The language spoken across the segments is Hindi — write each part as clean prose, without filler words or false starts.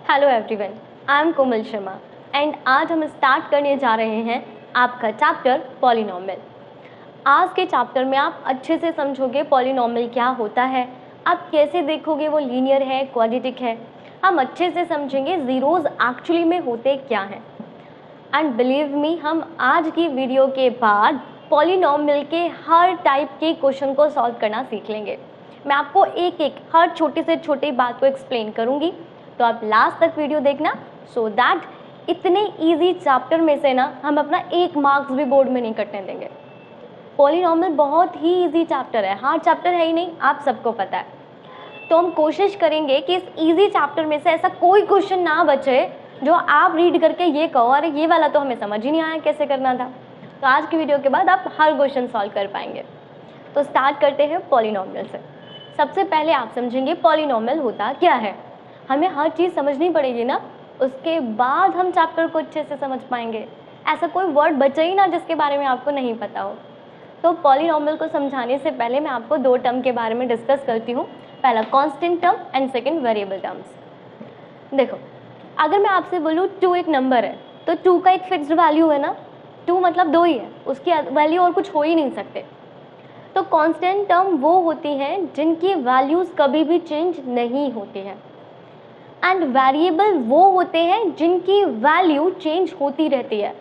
Hello everyone, I am Komal Sharma and आज हम स्टार्ट करने जा रहे हैं आपका चैप्टर पॉलिनॉमियल। आज के चैप्टर में आप अच्छे से समझोगे पॉलिनॉमियल क्या होता है, आप कैसे देखोगे वो लीनियर है, क्वाड्रेटिक है। हम अच्छे से समझेंगे ज़ीरोज़ एक्चुअली में होते क्या हैं। एंड बिलीव मी, हम आज की वीडियो के बाद पॉलिनॉमियल के हर टाइप के क्वेश्चन को सॉल्व करना सीख लेंगे। मैं आपको एक एक हर छोटी से छोटी बात को एक्सप्लेन करूँगी, तो आप लास्ट तक वीडियो देखना सो दैट इतने इजी चैप्टर में से ना हम अपना 1 मार्क्स भी बोर्ड में नहीं कटने देंगे। पॉलिनॉमियल बहुत ही इजी चैप्टर है, हार्ड चैप्टर है ही नहीं, आप सबको पता है। तो हम कोशिश करेंगे कि इस इजी चैप्टर में से ऐसा कोई क्वेश्चन ना बचे जो आप रीड करके ये कहो अरे ये वाला तो हमें समझ ही नहीं आया कैसे करना था। तो आज की वीडियो के बाद आप हर क्वेश्चन सॉल्व कर पाएंगे। तो स्टार्ट करते हैं पॉलिनॉमियल से। सबसे पहले आप समझेंगे पॉलिनॉमियल होता क्या है। हमें हर चीज़ समझनी पड़ेगी ना, उसके बाद हम चैप्टर को अच्छे से समझ पाएंगे। ऐसा कोई वर्ड बचे ही ना जिसके बारे में आपको नहीं पता हो। तो पॉलिनॉमियल को समझाने से पहले मैं आपको 2 टर्म के बारे में डिस्कस करती हूँ। पहला constant term and second variable terms. देखो, अगर मैं आपसे बोलूँ 2 एक नंबर है तो 2 का एक फिक्स्ड वैल्यू है ना, 2 मतलब 2 ही है, उसकी वैल्यू और कुछ हो ही नहीं सकते। तो कांस्टेंट टर्म वो होती हैं जिनकी वैल्यूज़ कभी भी चेंज नहीं होती है एंड वेरिएबल वो होते हैं जिनकी वैल्यू चेंज होती रहती है,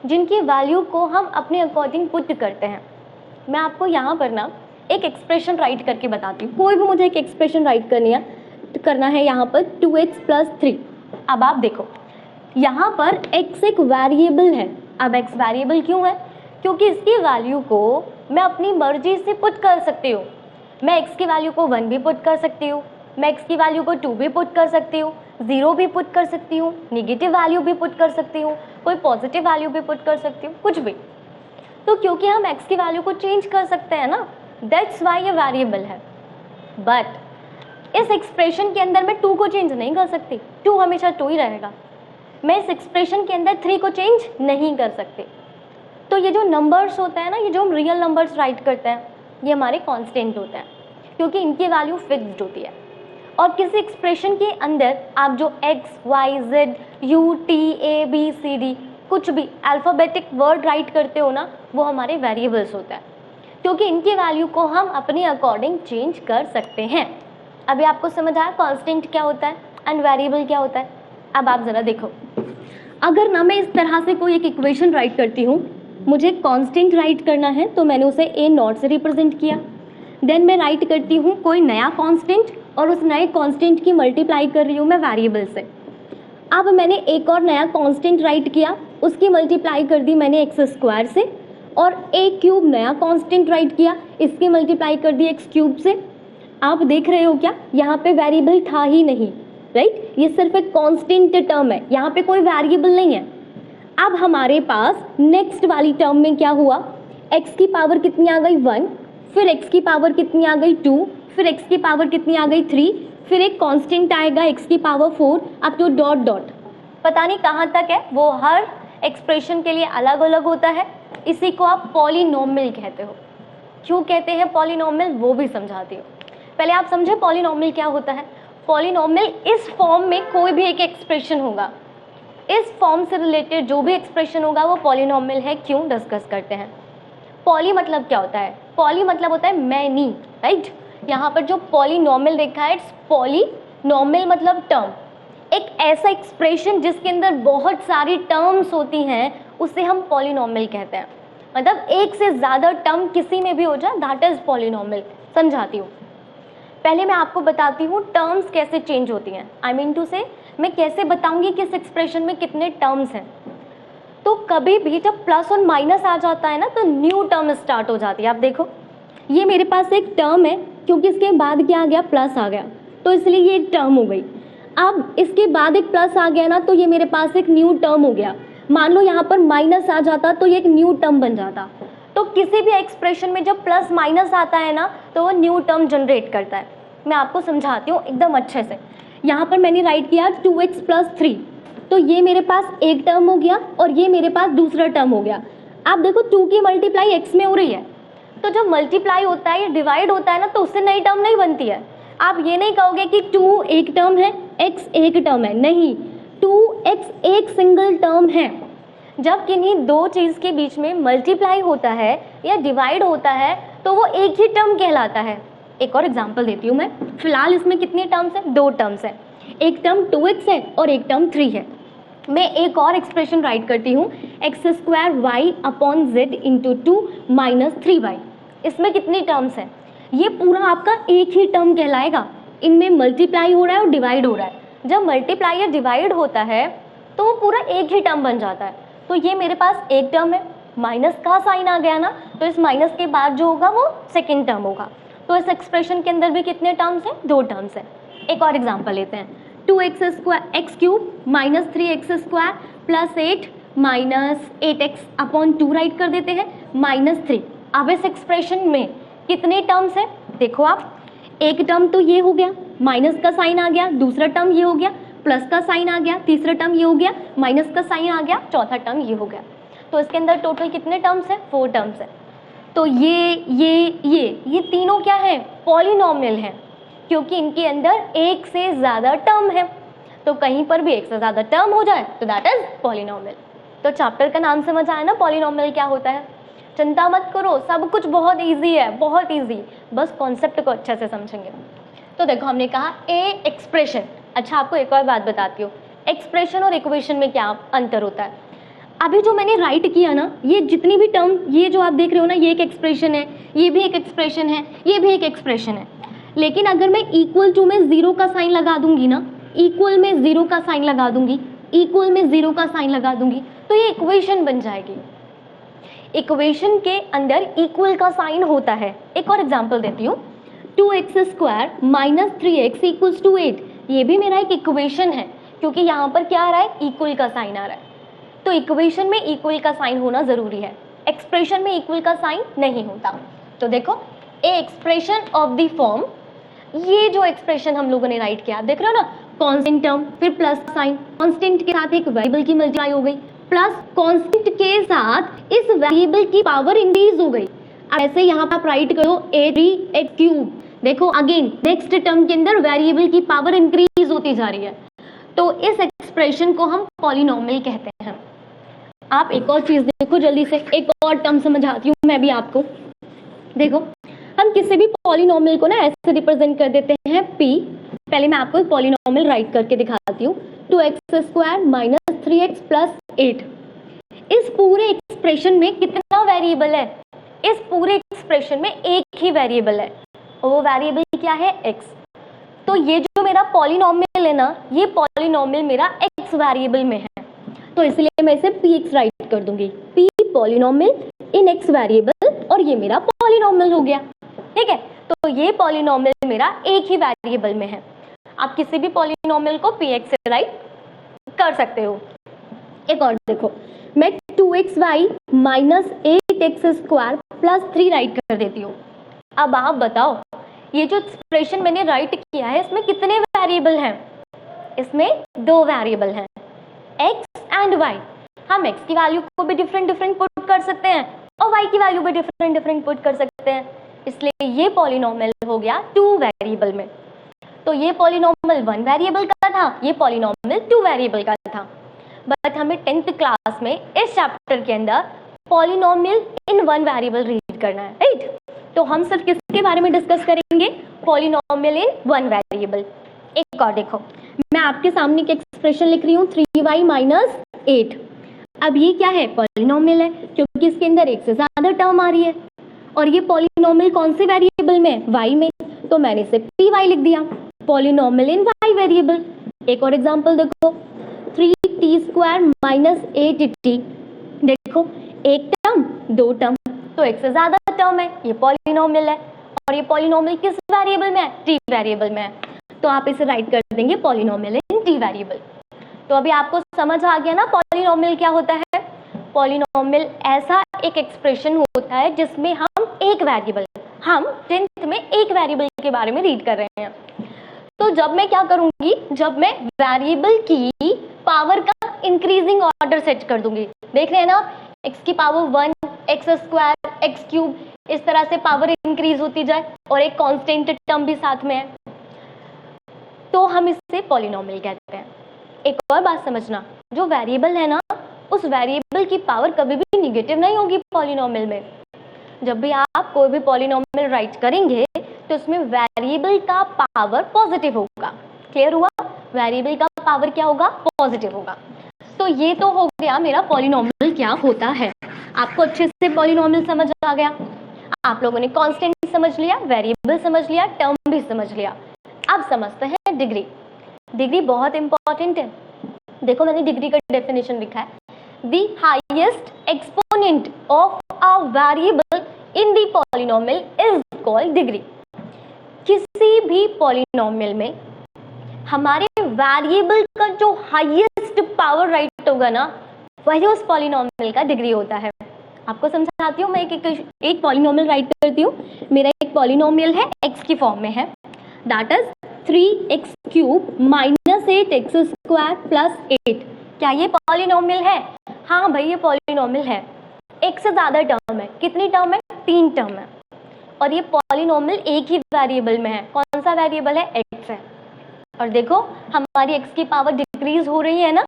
जिनकी वैल्यू को हम अपने अकॉर्डिंग पुट करते हैं। मैं आपको यहाँ पर ना एक एक्सप्रेशन राइट करके बताती हूँ। कोई भी मुझे एक एक्सप्रेशन राइट करना है यहाँ पर 2x + 3। अब आप देखो, यहाँ पर x एक वेरिएबल है। अब x वेरिएबल क्यों है? क्योंकि इसकी वैल्यू को मैं अपनी मर्जी से पुट कर सकती हूँ। मैं x की वैल्यू को 1 भी पुट कर सकती हूँ, मैं x की वैल्यू को 2 भी पुट कर सकती हूँ, 0 भी पुट कर सकती हूँ, नेगेटिव वैल्यू भी पुट कर सकती हूँ, कोई पॉजिटिव वैल्यू भी पुट कर सकती हूँ, कुछ भी। तो क्योंकि हम x की वैल्यू को चेंज कर सकते हैं ना, दैट्स वाई ये वेरिएबल है। बट इस एक्सप्रेशन के अंदर मैं 2 को चेंज नहीं कर सकती, 2 हमेशा 2 ही रहेगा। मैं इस एक्सप्रेशन के अंदर 3 को चेंज नहीं कर सकती। तो ये जो नंबर्स होते हैं ना, ये जो हम रियल नंबर्स राइट करते हैं, ये हमारे कॉन्स्टेंट होते हैं क्योंकि इनकी वैल्यू फिक्स्ड होती है। और किसी एक्सप्रेशन के अंदर आप जो x, y, z, u, t, a, b, c, d कुछ भी अल्फ़ाबेटिक वर्ड राइट करते हो ना, वो हमारे वेरिएबल्स होते हैं क्योंकि इनकी वैल्यू को हम अपने अकॉर्डिंग चेंज कर सकते हैं। अभी आपको समझ आया कांस्टेंट क्या होता है एंड वेरिएबल क्या होता है। अब आप ज़रा देखो, अगर ना मैं इस तरह से कोई एक इक्वेशन राइट करती हूँ, मुझे कांस्टेंट राइट करना है तो मैंने उसे a0 से रिप्रेजेंट किया। देन मैं राइट करती हूँ कोई नया कांस्टेंट और उस नए कांस्टेंट की मल्टीप्लाई कर रही हूँ मैं वेरिएबल से। अब मैंने एक और नया कांस्टेंट राइट किया, उसकी मल्टीप्लाई कर दी मैंने x² से, और a³ नया कांस्टेंट राइट किया, इसकी मल्टीप्लाई कर दी x³ से। आप देख रहे हो क्या, यहाँ पे वेरिएबल था ही नहीं, राइट। ये सिर्फ एक कांस्टेंट टर्म है, यहाँ पे कोई वेरिएबल नहीं है। अब हमारे पास नेक्स्ट वाली टर्म में क्या हुआ, x की पावर कितनी आ गई 1, फिर x की पावर कितनी आ गई 2, फिर x की पावर कितनी आ गई 3, फिर एक कांस्टेंट आएगा x की पावर 4, अब तो डॉट डॉट पता नहीं कहाँ तक है, वो हर एक्सप्रेशन के लिए अलग अलग होता है। इसी को आप पॉलिनॉमियल कहते हो। क्यों कहते हैं पॉलिनॉमियल, वो भी समझाती हूँ। पहले आप समझे पॉलिनॉमियल क्या होता है। पॉलिनॉमियल इस फॉर्म में कोई भी एक एक्सप्रेशन होगा, इस फॉर्म से रिलेटेड जो भी एक्सप्रेशन होगा वो पॉलिनॉमियल है। क्यों, डिस्कस करते हैं। पॉली मतलब क्या होता है, पॉली मतलब होता है मैनी, राइट। यहाँ पर जो पॉलिनॉमियल देखा है, इट्स पॉलिनॉमियल मतलब टर्म। एक ऐसा एक्सप्रेशन जिसके अंदर बहुत सारी टर्म्स होती हैं उसे हम पॉलिनॉमियल कहते हैं। मतलब एक से ज़्यादा टर्म किसी में भी हो जाए, दैट इज पॉलिनॉमियल। समझाती हूँ। पहले मैं आपको बताती हूँ टर्म्स कैसे चेंज होती हैं। आई मीन टू से मैं कैसे बताऊँगी किस एक्सप्रेशन में कितने टर्म्स हैं। तो कभी भी जब प्लस और माइनस आ जाता है ना, तो न्यू टर्म स्टार्ट हो जाती है। आप देखो, ये मेरे पास एक टर्म है, क्योंकि इसके बाद क्या आ गया, प्लस आ गया, तो इसलिए ये एक टर्म हो गई। अब इसके बाद एक प्लस आ गया ना, तो ये मेरे पास एक न्यू टर्म हो गया। मान लो यहाँ पर माइनस आ जाता तो ये एक न्यू टर्म बन जाता। तो किसी भी एक्सप्रेशन में जब प्लस माइनस आता है ना, तो वो न्यू टर्म जनरेट करता है। मैं आपको समझाती हूँ एकदम अच्छे से। यहाँ पर मैंने राइट किया 2x + 3, तो ये मेरे पास एक टर्म हो गया और ये मेरे पास दूसरा टर्म हो गया। आप देखो 2 की मल्टीप्लाई x में हो रही है, तो जब मल्टीप्लाई होता है या डिवाइड होता है ना, तो उससे नई टर्म नहीं बनती है। आप ये नहीं कहोगे कि 2 एक टर्म है 2x एक टर्म है, नहीं 2x एक सिंगल टर्म है। जब किन्हीं दो चीज़ के बीच में मल्टीप्लाई होता है या डिवाइड होता है तो वो एक ही टर्म कहलाता है। एक और एग्जांपल देती हूँ मैं। फिलहाल इसमें कितने टर्म्स हैं? दो टर्म्स हैं, एक टर्म 2x है और एक टर्म 3 है। मैं एक और एक्सप्रेशन राइट करती हूँ, x² y/z into 2 minus 3y। इसमें कितनी टर्म्स हैं? ये पूरा आपका एक ही टर्म कहलाएगा। इनमें मल्टीप्लाई हो रहा है और डिवाइड हो रहा है। जब मल्टीप्लाई या डिवाइड होता है तो वो पूरा एक ही टर्म बन जाता है। तो ये मेरे पास एक टर्म है, माइनस का साइन आ गया ना, तो इस माइनस के बाद जो होगा वो सेकेंड टर्म होगा। तो इस एक्सप्रेशन के अंदर भी कितने टर्म्स हैं? दो टर्म्स हैं। एक और एग्जांपल लेते हैं, 2x² minus 3x² plus 8 minus 8x/2 right कर देते हैं माइनस 3। अब इस एक्सप्रेशन में कितने टर्म्स हैं? देखो आप, एक टर्म तो ये हो गया, माइनस का साइन आ गया, दूसरा टर्म ये हो गया, प्लस का साइन आ गया, तीसरा टर्म ये हो गया, माइनस का साइन आ गया, चौथा टर्म ये हो गया। तो इसके अंदर टोटल कितने टर्म्स हैं? 4 टर्म्स हैं। तो ये तीनों क्या है? पॉलिनॉमियल हैं, क्योंकि इनके अंदर एक से ज़्यादा टर्म है। तो कहीं पर भी एक से ज़्यादा टर्म हो जाए तो दैट इज पॉलिनॉमियल। तो चैप्टर का नाम समझ आया ना, पॉलिनॉमियल क्या होता है। चिंता मत करो, सब कुछ बहुत इजी है, बहुत इजी, बस कॉन्सेप्ट को अच्छे से समझेंगे। तो देखो, हमने कहा ए एक्सप्रेशन। अच्छा, आपको एक और बात बताती हूँ, एक्सप्रेशन और इक्वेशन में क्या अंतर होता है। अभी जो मैंने राइट किया ना, ये जितनी भी टर्म, ये जो आप देख रहे हो ना, ये एक एक्सप्रेशन है, ये भी एक एक्सप्रेशन है, ये भी एक एक्सप्रेशन है। लेकिन अगर मैं इक्वल टू में जीरो का साइन लगा दूंगी ना, इक्वल में जीरो का साइन लगा दूंगी, इक्वल में जीरो का साइन लगा दूंगी, तो ये इक्वेशन बन जाएगी। इक्वेशन के अंदर इक्वल का साइन होता है। एक और एग्जांपल देती हूँ, 2x² minus 3x equals to 8। ये भी मेरा एक इक्वेशन है, क्योंकि यहाँ पर क्या आ रहा है? इक्वल का साइन आ रहा है। तो इक्वेशन में इक्वल का साइन होना जरूरी है, एक्सप्रेशन में इक्वल का साइन नहीं होता। तो देखो, ए एक्सप्रेशन ऑफ द फॉर्म, ये जो एक्सप्रेशन हम लोगों ने राइट किया, देख रहे हो ना, कांस्टेंट टर्म, फिर प्लस साइन, कांस्टेंट के साथ एक वेरिएबल की मल्टीप्लाई हो गई, प्लस कांस्टेंट के साथ इस वेरिएबल की पावर इंक्रीज हो गई। अब ऐसे यहाँ पर आप राइट करो a3x³। देखो अगेन नेक्स्ट टर्म के अंदर वेरिएबल की पावर इंक्रीज होती जा रही है, तो इस एक्सप्रेशन को हम पॉलिनॉमियल कहते हैं। आप एक और चीज देखो जल्दी से, एक और टर्म समझाती हूँ मैं भी आपको। देखो, हम किसी भी पॉलिनॉमियल को ना ऐसे रिप्रेजेंट कर देते हैं p। पहले मैं आपको एक पॉलिनॉमियल राइट करके दिखाती हूँ, 2x² माइनस 3x प्लस 8। इस पूरे एक्सप्रेशन में कितना वेरिएबल है? इस पूरे एक्सप्रेशन में एक ही वेरिएबल है, और वो वेरिएबल क्या है? x। तो ये जो मेरा पॉलिनॉमियल है ना, ये पॉलिनॉमियल मेरा x वेरिएबल में है, तो इसलिए मैं इसे px राइट कर दूंगी, p पॉलिनॉमियल इन x वेरिएबल, और ये मेरा पॉलिनॉमियल हो गया। ठीक है, तो ये पॉलिनॉमियल मेरा एक ही वेरिएबल में है। आप किसी भी पॉलिनॉमियल को px से राइट कर सकते हो। एक और देखो, मैं 2xy minus 8x² plus 3 right कर देती हूँ। अब आप बताओ, ये जो एक्सप्रेशन मैंने राइट किया है, इसमें कितने वेरिएबल हैं? इसमें 2 वेरिएबल हैं, x एंड y। हम x की वैल्यू को भी डिफरेंट डिफरेंट पुट कर सकते हैं और y की वैल्यू भी डिफरेंट डिफरेंट पुट कर सकते हैं, इसलिए ये पॉलिनॉमियल हो गया 2 वेरिएबल में। तो ये पॉलिनॉमियल 1 वेरिएबल का था, ये पॉलिनॉमियल 2 वेरिएबल का था। बट हमें 10th क्लास में इस चैप्टर के अंदर पॉलिनॉमियल इन 1 वेरिएबल रीड करना है, राइट। तो हम सिर्फ किसके बारे में डिस्कस करेंगे? पॉलिनॉमियल इन 1 वेरिएबल। एक और देखो, मैं आपके सामने एक एक्सप्रेशन लिख रही हूँ, 3y माइनस 8। अब ये क्या है? पॉलिनॉमियल है, क्योंकि इसके अंदर एक से ज्यादा टर्म आ रही है, और ये पॉलिनॉमियल कौन से वेरिएबल में? y में, तो मैंने इसे py लिख दिया, पॉलिनॉमियल इन y वेरिएबल। एक और एग्जांपल देखो, 3t² माइनस 8t। देखो, एक टर्म 2 टर्म, तो एक से ज्यादा टर्म है, ये पॉलिनॉमियल है, और ये पॉलिनॉमियल किस वेरिएबल में है? t वेरिएबल में है, तो आप इसे राइट कर देंगे पॉलिनॉमियल इन t वेरिएबल। तो अभी आपको समझ आ गया ना पॉलिनॉमियल क्या होता है? पॉलिनॉमियल ऐसा एक एक्सप्रेशन होता है जिसमें हम एक वेरिएबल, हम 10th में एक वेरिएबल के बारे में रीड कर रहे हैं। तो जब मैं क्या करूंगी? जब मैं वेरिएबल की पावर का इंक्रीजिंग ऑर्डर सेट कर दूंगी, देख रहे हैं ना, x की पावर 1, x² x³, इस तरह से पावर इंक्रीज होती जाए, और एक कांस्टेंट टर्म भी साथ में है। तो हम इसे पॉलिनॉमियल कहते हैं। एक और बात समझना, जो वेरिएबल है ना, उस वेरिएबल की पावर कभी भी निगेटिव नहीं होगी पॉलिनॉमियल में। जब भी आप कोई भी पॉलिनॉमियल राइट करेंगे तो उसमें वेरिएबल का पावर पॉजिटिव होगा। क्लियर हुआ? वेरिएबल का पावर क्या होगा? पॉजिटिव होगा। तो ये तो हो गया मेरा पॉलिनॉमियल क्या होता है। आपको अच्छे से पॉलिनॉमियल समझ आ गया। आप लोगों ने कांस्टेंट समझ लिया, वेरिएबल समझ लिया, टर्म भी समझ लिया। अब समझते हैं डिग्री। डिग्री बहुत इंपॉर्टेंट है। देखो मैंने डिग्री का डेफिनेशन लिखा है, the highest exponent of a variable in the polynomial is called degree. किसी भी पॉलिनॉमियल में हमारे वेरिएबल का जो हाईएस्ट पावर राइट होगा ना, वही उस पॉलिनॉमियल का डिग्री होता है। आपको समझाती हूँ, मैं एक पॉलिनॉमियल राइट करती हूँ। मेरा एक पॉलिनॉमियल है, एक्स की फॉर्म में है, that is 3x³ minus 8x² plus 8। क्या ये पॉलिनॉमियल है? हाँ भाई ये पॉलिनॉमियल है। एक से ज्यादा टर्म है। कितनी टर्म है? 3 टर्म है। और ये पॉलिनॉमियल एक ही वेरिएबल में है। कौन सा वेरिएबल है? एक्स है। और देखो हमारी एक्स की पावर डिक्रीज हो रही है ना,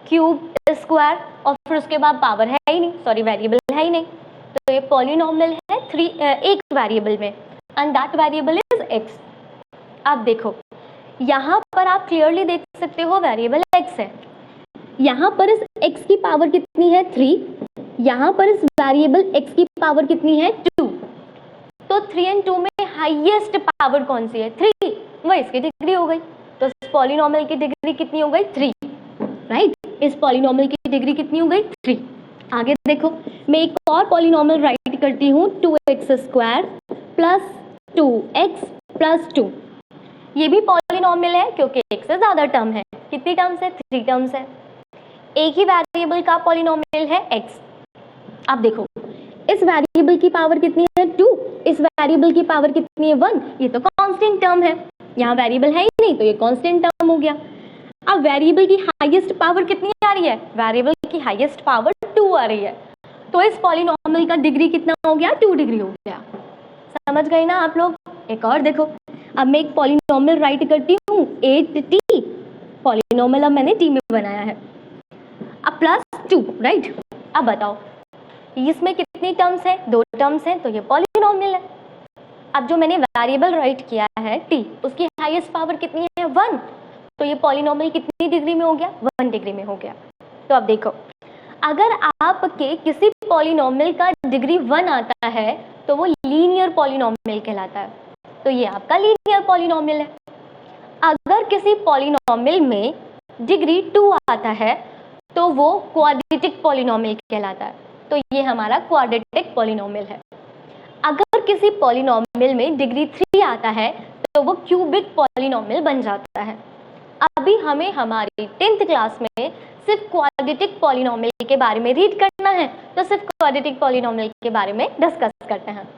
क्यूब स्क्वायर, और फिर उसके बाद पावर है ही नहीं, सॉरी वेरिएबल है ही नहीं। तो ये पॉलिनॉमियल है एक वेरिएबल में, and that variable is x. अब देखो यहाँ पर आप क्लियरली देख सकते हो वेरिएबल एक्स है। यहाँ पर इस एक्स की पावर कितनी है? 3। यहाँ पर इस वेरिएबल एक्स की पावर कितनी है? 2। तो 3 और 2 में हाईएस्ट पावर कौन सी है? 3। वह इसकी डिग्री हो गई। तो इस पॉलिनॉमियल की डिग्री कितनी हो गई? 3। राइट? इस पॉलिनॉमियल की डिग्री कितनी हो गई? 3। आगे देखो, मैं एक और पॉलिनॉमियल राइट करती हूँ, 2x² प्लस 2x प्लस 2। ये भी पॉलिनॉमियल है क्योंकि एक से ज्यादा टर्म है। कितनी टर्म्स है? 3 टर्म्स है। एक ही वेरिएबल का पॉलिनॉमियल है x। अब देखो इस वेरिएबल की पावर कितनी है? 2। इस वेरिएबल की पावर कितनी है? 1। ये तो कांस्टेंट टर्म है, यहाँ वेरिएबल है ही नहीं, तो ये कांस्टेंट टर्म हो गया। अब वेरिएबल की हाईएस्ट पावर कितनी आ रही है? वेरिएबल की हाईएस्ट पावर 2 आ रही है। तो इस पॉलिनॉमियल का डिग्री कितना हो गया? 2 डिग्री हो गया। समझ गए ना आप लोग? एक और देखो, अब मैं एक पॉलिनॉमियल राइट करती हूँ, 8t। पॉलिनॉमियल अब मैंने t में बनाया है। अब प्लस 2, राइट? अब बताओ इसमें कितनी टर्म्स है? 2 टर्म्स हैं, तो ये पॉलिनॉमियल है। अब जो मैंने वेरिएबल राइट किया है t, उसकी हाईएस्ट पावर कितनी है? 1। तो ये पॉलिनॉमियल कितनी डिग्री में हो गया? 1 डिग्री में हो गया। तो अब देखो, अगर आपके किसी पॉलिनॉमियल का डिग्री 1 आता है तो वो लीनियर पॉलिनॉमियल कहलाता है। तो ये आपका लीनियर पॉलिनॉमियल है। अगर किसी पॉलिनॉमियल में डिग्री 2 आता है तो वो क्वाड्रेटिक पॉलिनॉमियल कहलाता है। तो ये हमारा क्वाड्रेटिक पॉलिनॉमियल है। अगर किसी पॉलिनॉमियल में डिग्री 3 आता है तो वो क्यूबिक पॉलिनॉमियल बन जाता है। अभी हमें हमारी 10th क्लास में सिर्फ क्वाड्रेटिक पॉलिनॉमियल के बारे में रीड करना है, तो सिर्फ क्वाड्रेटिक पॉलिनॉमियल के बारे में डिस्कस करते हैं।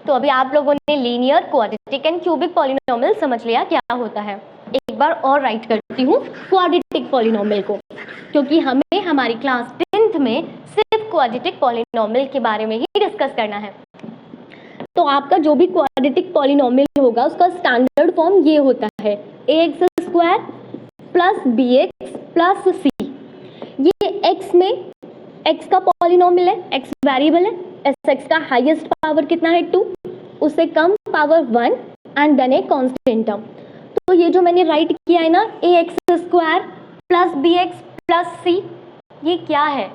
तो अभी आप लोगों ने linear, quadratic and cubic polynomial समझ लिया क्या होता है। एक बार और राइट करती हूँ क्वाड्रेटिक पॉलिनॉमियल को, क्योंकि हमें हमारी क्लास 10th में सिर्फ क्वाड्रेटिक पॉलिनॉमियल के बारे में ही डिस्कस करना है। तो आपका जो भी क्वाड्रेटिक पॉलिनॉमियल होगा उसका स्टैंडर्ड फॉर्म ये होता है, ax² plus bx plus c। ये x में x का पॉलिनॉमियल है, x वेरिएबल है, x का हाईएस्ट पावर कितना है? 2। उससे कम power 1 and then a constant term. तो ये जो मैंने राइट किया है ना, ax² plus bx plus c, ये क्या है?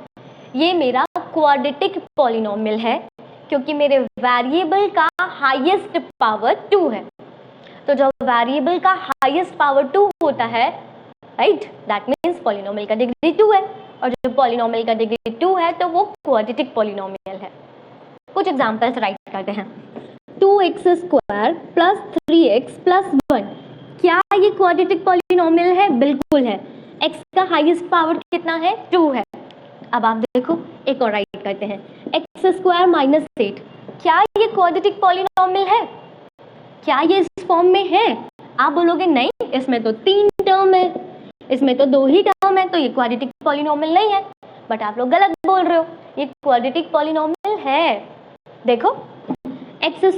ये मेरा क्वाड्रेटिक पॉलिनॉमियल है क्योंकि मेरे वेरिएबल का हाईएस्ट पावर 2 है। तो जब वेरिएबल का हाईएस्ट पावर 2 होता है, राइट, दैट मीन्स पॉलिनॉमियल का डिग्री 2 है। और जब पॉलिनॉमियल का डिग्री 2 है तो वो क्वाड्रेटिक पॉलिनॉमियल है। कुछ एग्जांपल्स राइट करते हैं। 2x² प्लस 3x प्लस 1, क्या ये क्वाड्रेटिक पॉलिनॉमियल है? बिल्कुल है। x का हाईएस्ट पावर कितना है? 2 है। अब आप देखो एक और राइट करते हैं, x² माइनस 8, क्या ये क्वाड्रेटिक पॉलिनॉमियल है? क्या ये इस फॉर्म में है? आप बोलोगे नहीं, इसमें तो 3 टर्म है, इसमें तो 2 ही टर्म है, तो ये क्वाड्रेटिक पॉलिनॉमियल नहीं है। बट आप लोग गलत बोल रहे हो, ये क्वाड्रेटिक पॉलिनॉमियल है। देखो x²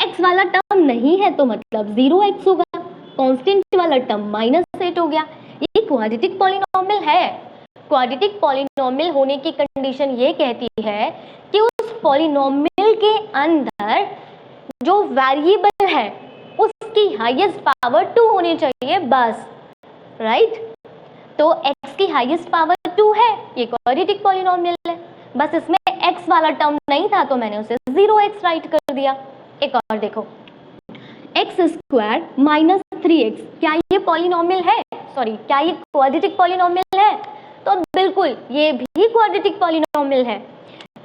x वाला टर्म नहीं है तो मतलब 0x होगा, कांस्टेंट वाला टर्म -8 हो गया। ये क्वाड्रेटिक पॉलिनोमियल है। क्वाड्रेटिक पॉलिनोमियल होने की कंडीशन ये कहती है कि उस पॉलिनोमियल के अंदर जो वेरिएबल है उसकी हाईएस्ट पावर 2 होनी चाहिए बस, राइट। तो x की हाईएस्ट पावर 2 है, ये क्वाड्रेटिक पॉलिनोमियल है। बस इसमें x वाला टर्म नहीं था तो मैंने उसे 0x राइट कर दिया। एक और देखो, x² - 3x, क्या ये पॉलिनोमियल है? सॉरी, क्या ये क्वाड्रेटिक पॉलिनोमियल है? तो बिल्कुल ये भी क्वाड्रेटिक पॉलिनोमियल है,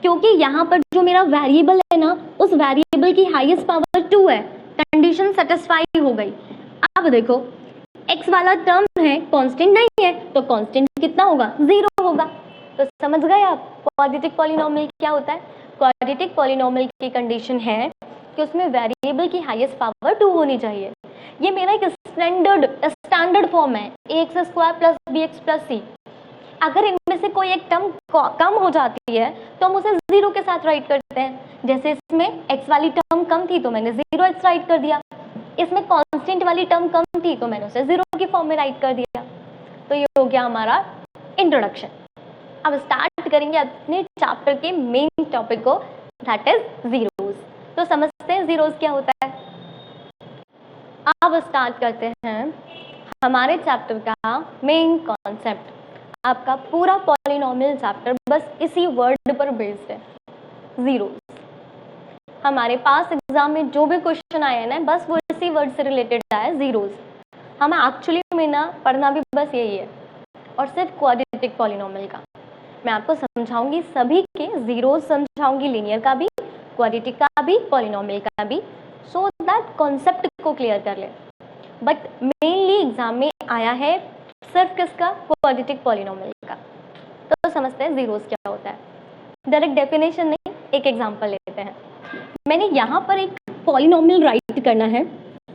क्योंकि यहाँ पर जो मेरा वेरिएबल है ना, उस वेरिएबल की हाईएस्ट पावर 2 है। कंडीशन सेटिस्फाई हो गई। अब देखो, x वाला टर्म है, कांस्टेंट नहीं है, तो कांस्टेंट कितना होगा? 0 होगा। तो समझ गए आप क्वाड्रेटिक पॉलिनोमियल क्या होता है? क्वाड्रेटिक पॉलिनोमियल की कंडीशन है कि उसमें वेरिएबल की हाईएस्ट पावर 2 होनी चाहिए। ये मेरा एक स्टैंडर्ड फॉर्म है, ax² + bx + c। अगर इनमें से कोई एक टर्म कम हो जाती है तो हम उसे 0 के साथ राइट करते हैं। जैसे इसमें x वाली टर्म कम थी तो मैंने 0x राइट कर दिया। इसमें कांस्टेंट वाली टर्म कम थी तो मैंने उसे 0 की फॉर्म में राइट कर दिया। तो ये हो गया हमारा इंट्रोडक्शन। अब स्टार्ट करेंगे अपने चैप्टर के मेन टॉपिक को, दैट इज जीरोस। तो समझते हैं जीरोस क्या होता है। अब स्टार्ट करते हैं हमारे चैप्टर का मेन कॉन्सेप्ट। आपका पूरा पॉलिनोमियल चैप्टर बस इसी वर्ड पर बेस्ड है, जीरोस। हमारे पास एग्जाम में जो भी क्वेश्चन आए हैं ना, बस वो इसी वर्ड से रिलेटेड आया, जीरोस। हमें एक्चुअली में ना पढ़ना भी बस यही है, और सिर्फ क्वाड्रेटिक पॉलिनोमियल का। मैं आपको समझाऊंगी सभी के, जीरोस समझाऊंगी, लीनियर का भी, क्वाड्रेटिक का भी, पॉलिनोमियल का भी, सो दैट कॉन्सेप्ट को क्लियर कर ले। बट मेनली एग्जाम में आया है सिर्फ किसका? क्वाड्रेटिक पॉलिनोमियल का। तो समझते हैं जीरोस क्या होता है। डायरेक्ट डेफिनेशन नहीं, एक एग्जांपल लेते हैं। मैंने यहाँ पर एक पॉलिनोमियल राइट करना है,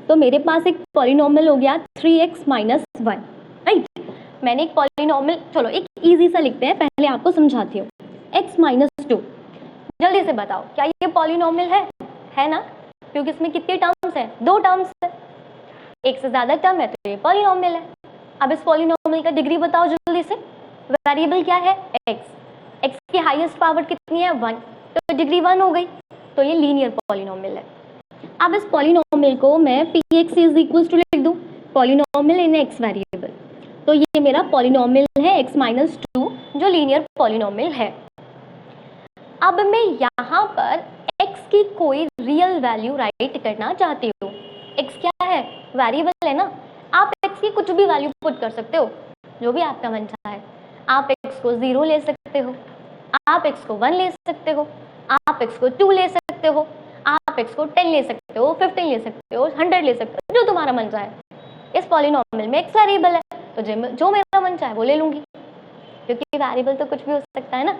तो मेरे पास एक पॉलिनोमियल हो गया 3x - 1, राइट। मैंने एक पॉलिनोमियल, चलो एक इजी सा लिखते हैं, पहले आपको समझाती हूँ। x - 2, जल्दी से बताओ क्या ये पॉलिनोमियल है ना? क्योंकि इसमें कितने टर्म्स हैं? 2 टर्म्स है, एक से ज्यादा टर्म है तो ये पॉलिनोमियल है। अब इस पॉलिनोमियल का डिग्री बताओ जल्दी से। वेरिएबल क्या है? x की हाईएस्ट पावर कितनी है? 1, तो डिग्री 1 हो गई, तो ये लीनियर पॉलिनोमियल है। अब इस पॉलिनोमियल को मैं px = लिख दूं, पॉलिनोमियल इन x वेरिएबल। तो ये मेरा पॉलिनोमियल है x - 2, जो लीनियर पॉलिनोमियल है। अब मैं यहाँ पर x की कोई रियल वैल्यू राइट करना चाहती हूँ। x क्या है? वेरिएबल है ना। आप x की कुछ भी वैल्यू पुट कर सकते हो, जो भी आपका मन चाहे। आप x को 0 ले सकते हो, आप x को 1 ले सकते हो, आप x को 2 ले सकते हो, आप x को 10 ले सकते हो, 15 ले सकते हो, 100 ले सकते हो, जो तुम्हारा मन चाहे। इस पॉलिनोमियल में x वेरिएबल है, तो जो मेरा मन चाहे वो ले लूंगी, क्योंकि वेरिएबल तो कुछ भी हो सकता है ना,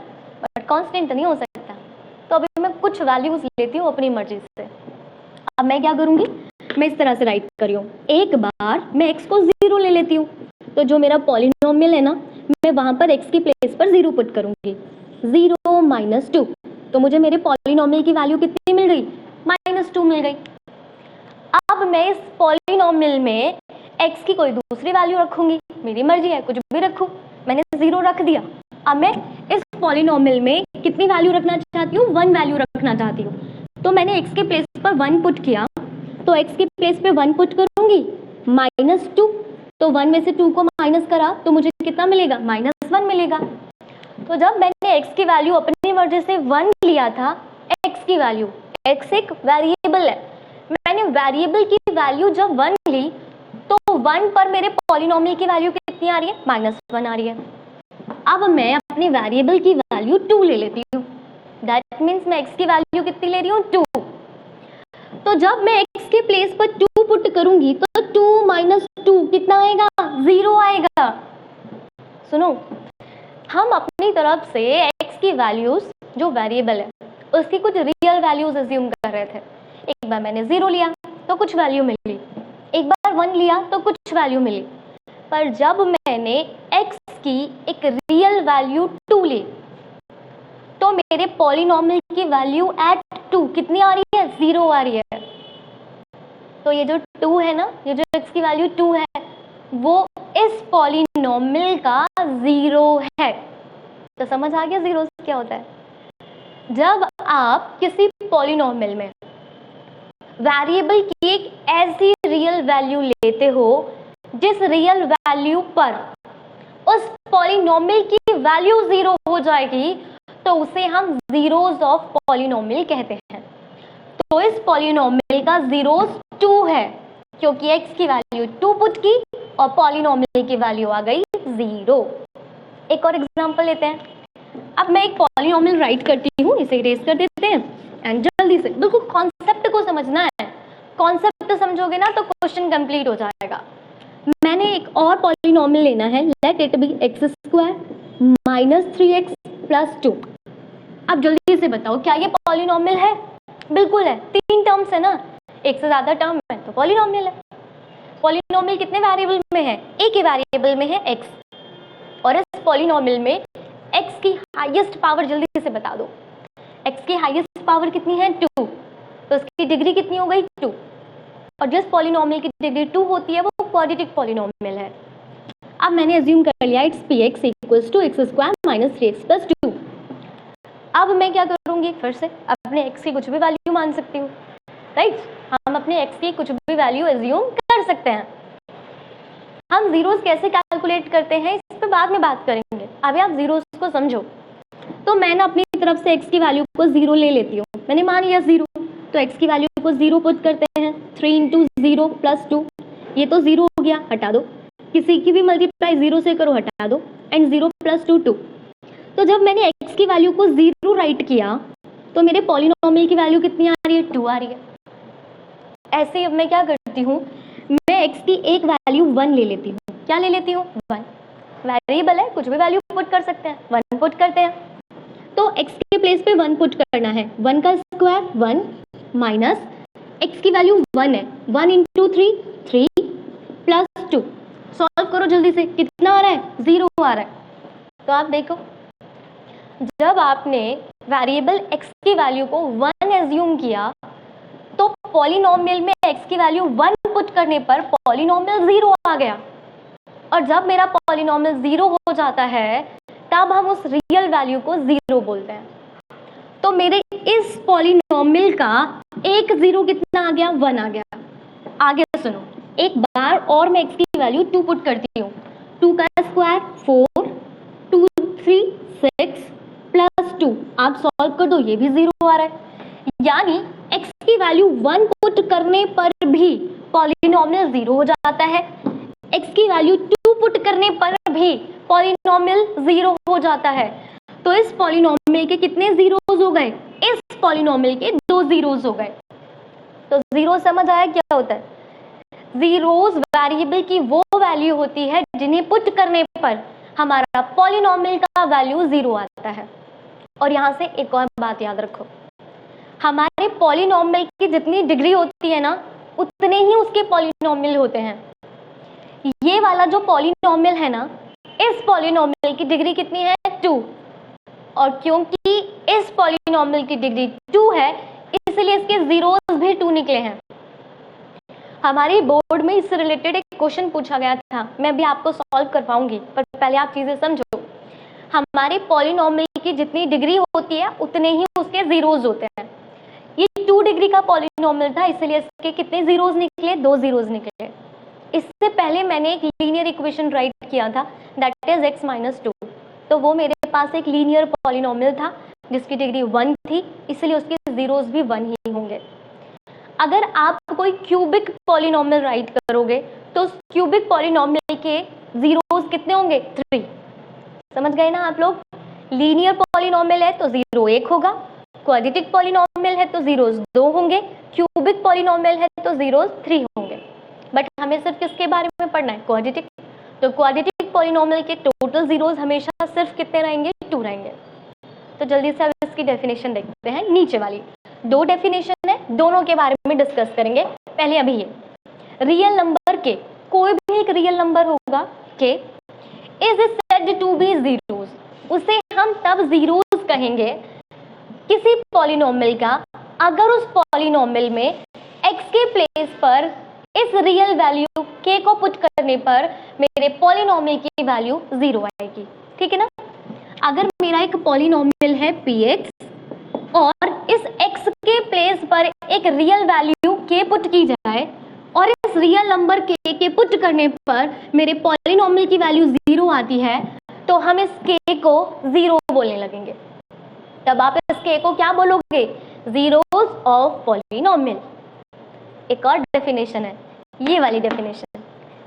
बट कांस्टेंट नहीं हो सकता। तो अभी मैं कुछ वैल्यूज लेती हूँ अपनी मर्जी से। अब मैं क्या करूंगी, मैं इस तरह से राइट कर रही हूँ। एक बार मैं x को 0 ले लेती हूँ, तो जो मेरा पॉलिनोमियल है ना, मैं वहां पर x की प्लेस पर 0 पुट करूंगी। 0 - 2, तो मुझे मेरे पॉलिनोमियल की वैल्यू कितनी मिल गई? -2 मिल गई। अब मैं इस पॉलिनोमियल में x की कोई दूसरी वैल्यू रखूंगी, मेरी मर्जी है, कुछ भी रखूं। मैंने 0 रख दिया। अब मैं इस पॉलिनोमियल में कितनी वैल्यू रखना चाहती हूँ? 1 वैल्यू रखना चाहती हूँ। तो मैंने x के प्लेस पर 1 पुट किया, तो x की प्लेस पे 1 पुट करूंगी, -2, तो 1 में से 2 को माइनस करा तो मुझे कितना मिलेगा? -1 मिलेगा। तो जब मैंने x की वैल्यू अपनी मर्जी से 1 लिया था, x की वैल्यू, x एक वेरिएबल है, मैंने वेरिएबल की वैल्यू जब 1 ली तो 1 पर मेरे पॉलिनोमियल की वैल्यू कितनी आ रही है? -1 आ रही है। अब मैं अपनी वेरिएबल की वैल्यू 2 ले लेती हूँ, दैट मीन्स मैं x की वैल्यू कितनी ले रही हूँ? 2। तो जब मैं x के प्लेस पर 2 पुट करूंगी तो 2 - 2 कितना आएगा? 0 आएगा। सुनो, हम अपनी तरफ से x की वैल्यूज, जो वेरिएबल है, उसकी कुछ रियल वैल्यूज अज्यूम कर रहे थे। एक बार मैंने 0 लिया तो कुछ वैल्यू मिली, एक बार 1 लिया तो कुछ वैल्यू मिली। पर जब मैंने x की एक रियल वैल्यू 2 ली तो मेरे पॉलिनोमियल की वैल्यू एट 2 कितनी आ रही है? 0 आ रही है। तो ये जो 2 है ना, ये जो x की वैल्यू 2 है वो इस पॉलिनॉमियल का 0 है। तो समझ आ गया जीरो क्या होता है? जब आप किसी पॉलिनॉमियल में वेरिएबल की एक ऐसी रियल वैल्यू लेते हो जिस रियल वैल्यू पर उस पॉलिनॉमियल की वैल्यू 0 हो जाएगी, तो उसे हम जीरोस ऑफ पॉलिनॉमियल कहते हैं। तो इस पॉलिनॉमियल का जीरोस 2 है क्योंकि x की वैल्यू 2 पुट की और पॉलिनॉमियल की वैल्यू आ गई 0। एक और एग्जांपल लेते हैं। अब मैं एक पॉलिनॉमियल राइट करती हूँ, इसे इरेज कर देते हैं एंड जल्दी से बिल्कुल कॉन्सेप्ट को समझना है। कॉन्सेप्ट समझोगे ना तो क्वेश्चन कंप्लीट हो जाएगा। मैंने एक और पॉलिनॉमियल लेना है, let it be x square minus 3x plus 2। अब जल्दी से बताओ क्या ये पॉलिनॉमियल है? बिल्कुल है, 3 टर्म्स है ना, एक से ज्यादा टर्म है तो पॉलिनॉमियल है। पॉलिनॉमियल कितने वेरिएबल में है? एक ही वेरिएबल में है x, और इस पॉलिनॉमियल में x की हाईएस्ट पावर जल्दी से बता दो। x की हाईएस्ट पावर कितनी है? 2, तो इसकी डिग्री कितनी हो गई? 2। और जिस पॉलिनॉमियल की डिग्री 2 होती है वो क्वाड्रेटिक पॉलिनॉमियल है। अब मैंने अज्यूम कर लिया it's px equals to x square minus 3x plus 2। अब मैं क्या करूंगी? फिर से अपने x की कुछ भी वैल्यू मान सकती हूँ, राइट? हम अपने x की कुछ भी वैल्यू अज्यूम कर सकते हैं। हम जीरोस कैसे कैलकुलेट करते हैं इस पे बाद में बात करेंगे, अभी आप जीरोस को समझो। तो मैं ना अपनी तरफ से x की वैल्यू को 0 ले लेती हूँ। मैंने मान लिया 0, तो x की वैल्यू को 0 पुट करते हैं। 3 इंटू 0 प्लस 2, ये तो 0 हो गया, हटा दो। किसी की भी मल्टीप्लाई 0 से करो, हटा दो, एंड 0 प्लस 2 2। तो जब मैंने x की वैल्यू को 0 राइट किया तो मेरे पॉलिनॉमियल की वैल्यू कितनी आ रही है? 2 आ रही है। ऐसे अब मैं क्या करती हूँ, मैं x की एक वैल्यू 1 ले लेती हूँ। क्या ले लेती हूँ? 1। वेरिएबल है, कुछ भी वैल्यू पुट कर सकते हैं, 1 पुट करते हैं। तो x के प्लेस पे 1 पुट करना है। 1 का स्क्वायर 1 माइनस x की वैल्यू 1 है, 1 इंटू 3 3 प्लस 2। सॉल्व करो जल्दी से, कितना आ रहा है? 0 आ रहा है। तो आप देखो, जब आपने वेरिएबल x की वैल्यू को 1 एज्यूम किया तो पॉलिनॉमियल में x की वैल्यू 1 पुट करने पर पॉलिनॉमियल 0 आ गया। और जब मेरा पॉलिनॉमियल 0 हो जाता है तब हम उस रियल वैल्यू को 0 बोलते हैं। तो मेरे इस पॉलिनॉमियल का एक 0 कितना आ गया? 1 आ गया। आगे सुनो, एक बार और मैं x की वैल्यू 2 पुट करती हूँ। 2 का स्क्वायर 4 2 3 6 प्लस 2। आप सॉल्व कर दो, ये भी 0 आ रहा है। यानी x की वैल्यू 1 पुट करने पर भी पॉलिनॉमियल 0 हो जाता है, x की वैल्यू 2 पुट करने पर भी पॉलिनॉमियल 0 हो जाता है। तो इस पॉलिनॉमियल के कितने जीरोस हो गए? इस पॉलिनॉमियल के 2 जीरोस हो गए। तो जीरो समझ आया क्या होता है? जीरोस वेरिएबल की वो वैल्यू होती है जिन्हें पुट करने पर हमारा पॉलिनॉमियल का वैल्यू 0 आता है। और यहाँ से एक और बात याद रखो, हमारे पॉलिनॉमियल की जितनी डिग्री होती है ना उतने ही उसके पॉलिनॉमियल होते हैं। ये वाला जो पॉलिनॉमियल है ना, इस पॉलिनॉमियल की डिग्री कितनी है? 2। और क्योंकि इस पॉलिनॉमियल की डिग्री 2 है इसलिए इसके जीरोस भी 2 निकले हैं। हमारे बोर्ड में इससे रिलेटेड एक क्वेश्चन पूछा गया था, मैं भी आपको सॉल्व करवाऊंगी, पर पहले आप चीजें समझो। हमारे पॉलिनॉमियल की जितनी डिग्री होती है उतने ही उसके जीरोस होते हैं। ये 2 डिग्री का पॉलिनॉमियल था इसलिए इसके कितने जीरोस निकले? 2 जीरोस निकले। इससे पहले मैंने एक लीनियर इक्वेशन राइट किया था, दैट इज x माइनस 2। तो वो मेरे पास एक लीनियर पॉलिनॉमियल था जिसकी डिग्री 1 थी, इसलिए उसके जीरोस भी 1 ही होंगे। अगर आप कोई क्यूबिक पॉलिनॉमियल राइट करोगे तो उस क्यूबिक पॉलिनॉमियल के जीरोस कितने होंगे? 3। समझ गए ना आप लोग? लीनियर पॉलिनॉमियल है तो 0 1 होगा, क्वाड्रेटिक पॉलिनॉमियल है तो जीरोस 2 होंगे, क्यूबिक पॉलिनॉमियल है तो जीरोस 3 होंगे। बट हमें सिर्फ किसके बारे में पढ़ना है? क्वाड्रेटिक। तो क्वाड्रेटिक पॉलिनॉमियल के टोटल जीरोस हमेशा सिर्फ कितने रहेंगे? 2 रहेंगे। तो जल्दी से अब इसकी डेफिनेशन देखते हैं, नीचे वाली 2 डेफिनेशन है, दोनों के बारे में डिस्कस करेंगे। पहले अभी ये रियल नंबर के, कोई भी एक रियल नंबर होगा के is said to be zeros, उसे हम तब जीरोस कहेंगे किसी पॉलिनॉमियल का अगर उस पॉलिनॉमियल में x के प्लेस पर इस रियल वैल्यू k को पुट करने पर मेरे पॉलिनोमियल की वैल्यू 0 आएगी, ठीक है ना। अगर मेरा एक पॉलिनोमियल है px और इस x के प्लेस पर एक रियल वैल्यू k पुट की जाए और इस रियल नंबर k के पुट करने पर मेरे पॉलिनोमियल की वैल्यू 0 आती है, तो हम इस k को 0 बोलने लगेंगे। तब आप इस k को क्या बोलोगे? Zeros of polynomial. एक और डेफिनेशन है, ये वाली डेफिनेशन,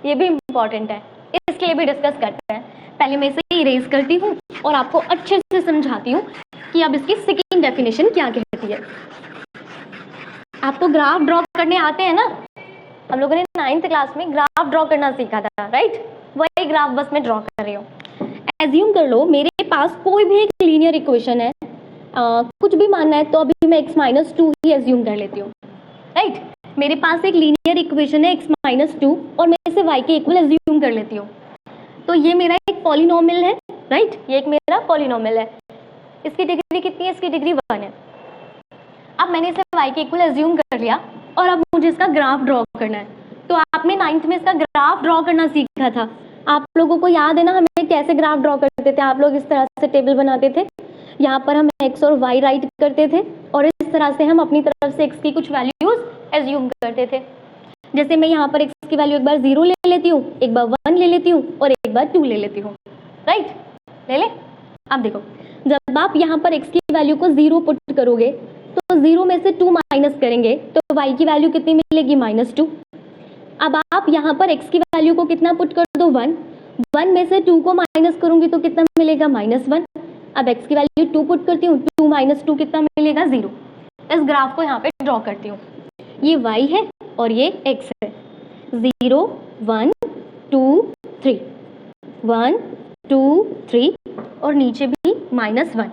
ये भी इंपॉर्टेंट है, इसके लिए भी डिस्कस करते हैं। पहले मैं इसे इरेज करती हूँ और आपको अच्छे से समझाती हूँ कि अब इसकी सेकंड डेफिनेशन क्या कहती है। आपको ग्राफ ड्रॉ करने आते हैं ना, हम लोगों ने 9th क्लास में ग्राफ ड्रॉ करना सीखा था, राइट। वही ग्राफ बस मैं ड्रॉ कर रही हूँ। एज्यूम कर लो मेरे पास कोई भी एक लीनियर इक्वेशन है, कुछ भी मानना है तो अभी मैं x-2 ही एज्यूम कर लेती हूँ, राइट। मेरे पास एक लीनियर इक्वेशन है x-2 और मैं इसे y के इक्वल एज्यूम कर लेती हूँ। तो ये मेरा एक पॉलिनोमियल है, राइट, ये एक मेरा पॉलिनोमियल है। इसकी डिग्री कितनी है? इसकी डिग्री 1 है। अब मैंने इसे y के इक्वल एज्यूम कर लिया और अब मुझे इसका ग्राफ ड्रॉ करना है। तो आपने 9th में इसका ग्राफ ड्रॉ करना सीखा था। आप लोगों को याद है ना हमें कैसे ग्राफ ड्रॉ करते थे? आप लोग इस तरह से टेबल बनाते थे, यहाँ पर हम x और y राइट करते थे और इस तरह से हम अपनी तरफ से x की कुछ वैल्यूज एज्यूम करते थे। जैसे मैं यहाँ पर x की वैल्यू एक बार 0 ले लेती हूँ, एक बार 1 ले लेती हूँ और एक बार 2 ले लेती हूँ, राइट। ले ले। अब देखो, जब आप यहाँ पर x की वैल्यू को 0 पुट करोगे तो 0 में से 2 माइनस करेंगे तो y की वैल्यू कितनी मिलेगी? -2। अब आप यहाँ पर x की वैल्यू को कितना पुट कर दो? 1। 1 में से 2 को माइनस करूंगी तो कितना मिलेगा? -1। अब x की वैल्यू 2 पुट करती हूँ, 2 - 2 कितना मिलेगा? 0। इस ग्राफ को यहाँ पे ड्रॉ करती हूँ। ये y है और ये x है। 0 1 2 3, 1 2 3 और नीचे भी -1।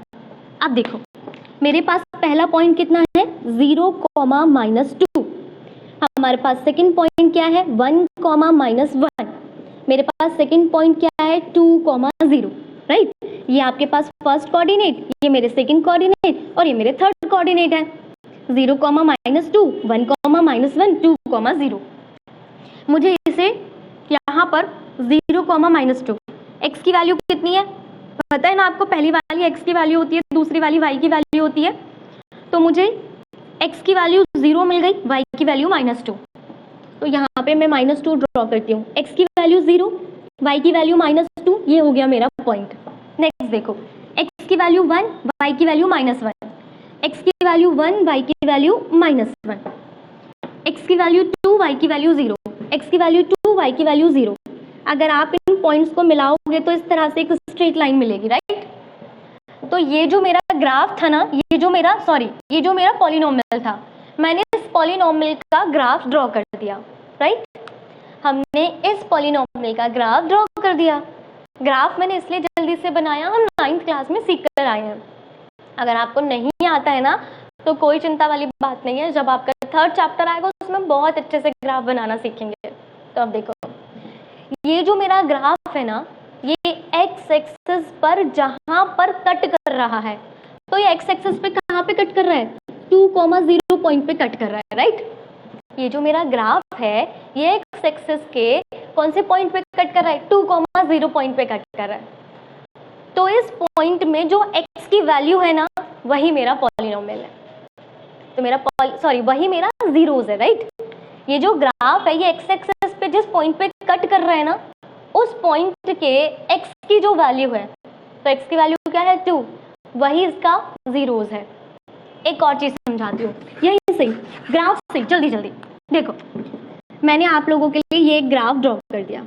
अब देखो मेरे पास पहला पॉइंट कितना है? 0, -2। हमारे पास सेकंड पॉइंट क्या है? 1, -1। मेरे पास सेकंड पॉइंट क्या है? 2, 0, राइट। ये आपके पास फर्स्ट कोऑर्डिनेट, ये मेरे सेकंड कोऑर्डिनेट और ये मेरे थर्ड कोऑर्डिनेट है। 0, -2, 1, -1, 2, 0। मुझे इसे यहाँ पर 0, -2, x की वैल्यू कितनी है पता है ना आपको? पहली वाली x की वैल्यू होती है, दूसरी वाली y की वैल्यू होती है। तो मुझे x की वैल्यू 0 मिल गई, y की वैल्यू -2। तो यहाँ पे मैं -2 ड्रॉ करती हूँ। x की वैल्यू 0, y की वैल्यू -2, ये हो गया मेरा पॉइंट। नेक्स्ट देखो, x की वैल्यू 1, y की वैल्यू -1, x की वैल्यू 1, y की वैल्यू -1, x की वैल्यू 2, y की वैल्यू 0, x की वैल्यू 2, y की वैल्यू 0। अगर आप इन पॉइंट्स को मिलाओगे तो इस तरह से एक स्ट्रेट लाइन मिलेगी, राइट। तो ये जो मेरा ग्राफ था ना, ये जो मेरा पॉलिनोमियल था, मैंने इस पॉलिनोमियल का ग्राफ ड्रॉ कर दिया, राइट। हमने इस पॉलिनोमियल का ग्राफ ड्रॉ कर दिया। ग्राफ मैंने इसलिए जल्दी से बनाया, हम 9th क्लास में सीख कर आए हैं। अगर आपको नहीं आता है ना तो कोई चिंता वाली बात नहीं है, जब आपका 3rd चैप्टर आएगा उसमें बहुत अच्छे से ग्राफ बनाना सीखेंगे। तो अब देखो, ये जो मेरा ग्राफ है ना, ये x एक्सिस पर जहां पर कट कर रहा है, तो ये x एक्सिस पे कहाँ पे कट कर रहा है? 2, 0 पॉइंट पे कट कर रहा है, राइट। ये जो मेरा ग्राफ है ये x एक्सिस के कौन से पॉइंट पे कट कर रहा है? 2, 0 पॉइंट पे कट कर रहा है। तो इस पॉइंट में जो x की वैल्यू है ना, वही मेरा पॉलिनोमियल है। तो वही मेरा जीरोस है, राइट। ये जो ग्राफ है ये x एक्सिस पे जिस पॉइंट पे कट कर रहा है ना, उस पॉइंट के x की जो वैल्यू है, तो x की वैल्यू क्या है? 2, वही इसका जीरोस है। एक और चीज समझाती हूँ, यही से ग्राफ से जल्दी देखो, मैंने आप लोगों के लिए ये ग्राफ ड्रॉ कर दिया।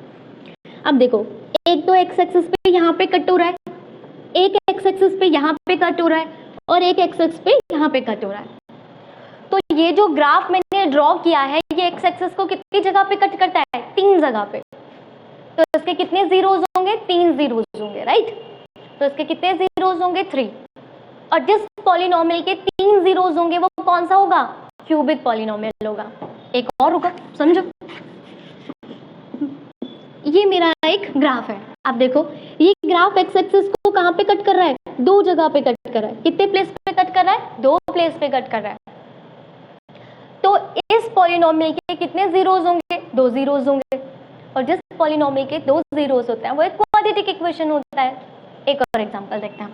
अब देखो, एक तो x एक्सिस पे यहाँ पे कट हो रहा है, एक x एक्सिस पे यहाँ पे कट हो रहा है और एक x एक्सिस पे यहाँ पे कट हो रहा है। तो ये जो ग्राफ मैंने ड्रॉ किया है ये x एक्सिस को कितनी जगह पे कट करता है? 3 जगह पे। तो इसके कितने जीरोस होंगे? 3 जीरोस होंगे, राइट। तो इसके कितने जीरोस होंगे? 3। और जिस पॉलिनोमियल के 3 जीरोस होंगे वो कौन सा होगा? क्यूबिक पॉलिनोमियल होगा। एक और होगा, समझो। ये मेरा एक ग्राफ है। अब देखो, ये ग्राफ x एक्सिस को कहाँ पे कट कर रहा है? 2 जगह पे कट कर रहा है। कितने प्लेस पे कट कर रहा है? 2 प्लेस पे कट कर रहा है। तो इस पॉलिनोमियल के कितने जीरोस होंगे? दो जीरोज होंगे, और जिस पॉलिनोमियल के दो जीरोज होते हैं वो एक क्वाड्रेटिक इक्वेशन होता है। एक और एग्जांपल देखते हैं।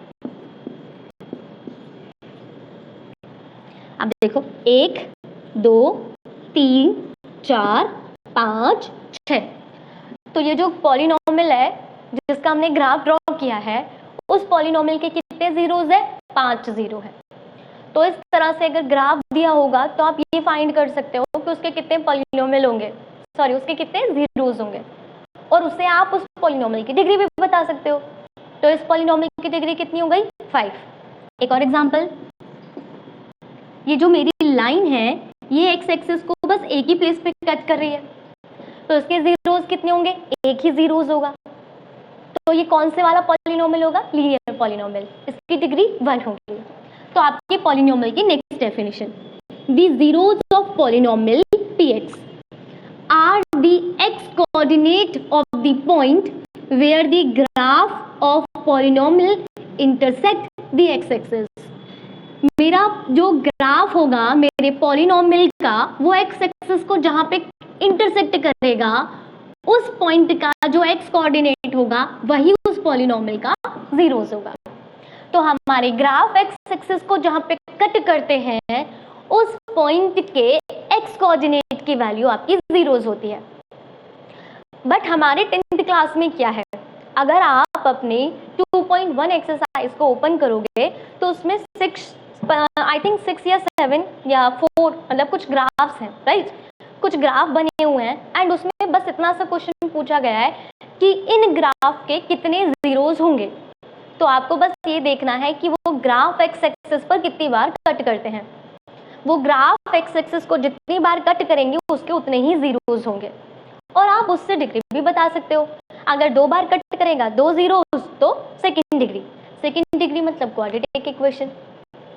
अब देखो 1 2 3 4 5 6, तो ये जो पॉलिनोमियल है जिसका हमने ग्राफ ड्रॉ किया है उस पॉलिनोमियल के कितने जीरोज है? 5 जीरो है। तो इस तरह से अगर ग्राफ दिया होगा तो आप ये फाइंड कर सकते हो कि उसके कितने पॉलिनोमियल होंगे, सॉरी उसके कितने जीरोज होंगे, और उससे आप उस पॉलिनोमियल की डिग्री भी बता सकते हो। तो इस पॉलिनोमियल की डिग्री कितनी हो गई? 5। एक और एग्जांपल, ये जो मेरी लाइन है ये एक्स एक्सिस को बस एक ही प्लेस पे कट कर रही है, तो इसके जीरोज कितने होंगे? एक ही जीरोज होगा। तो ये कौन से वाला पॉलिनोमियल होगा? Linear polynomial. इसकी डिग्री 1 होगी। तो आपके पॉलिनोमियल की next definition, the zeros of polynomial px are the x coordinate of the point where the graph of polynomial intersect the x axis। मेरा जो ग्राफ होगा मेरे पॉलिनोमियल का वो एक्स एक्सिस को जहां पे इंटरसेक्ट करेगा उस पॉइंट का जो एक्स कोऑर्डिनेट होगा वही उस पॉलिनोमियल का जीरोस होगा। तो हमारे ग्राफ एक्स एक्सिस को जहां पे कट करते हैं उस पॉइंट के एक्स कोऑर्डिनेट की वैल्यू आपकी जीरोस होती है। बट हमारे 10th क्लास में क्या है, अगर आप अपने 2.1 एक्सरसाइज को ओपन करोगे तो उसमें 6 या 7 या 4 मतलब कुछ ग्राफ्स हैं, राइट? कुछ ग्राफ बने हुए हैं एंड उसमें बस इतना सा क्वेश्चन पूछा गया है कि इन ग्राफ के कितने जीरोस होंगे। तो आपको बस ये देखना है कि वो ग्राफ एक्स एक्सिस पर कितनी बार कट करते हैं। वो ग्राफ एक्स एक्सिस को जितनी बार कट करेंगे उसके उतने ही जीरोस होंगे, और आप उससे डिग्री भी बता सकते हो। अगर 2 बार कट करेगा 2 जीरोस तो सेकेंड डिग्री मतलब क्वाड्रेटिक इक्वेशन।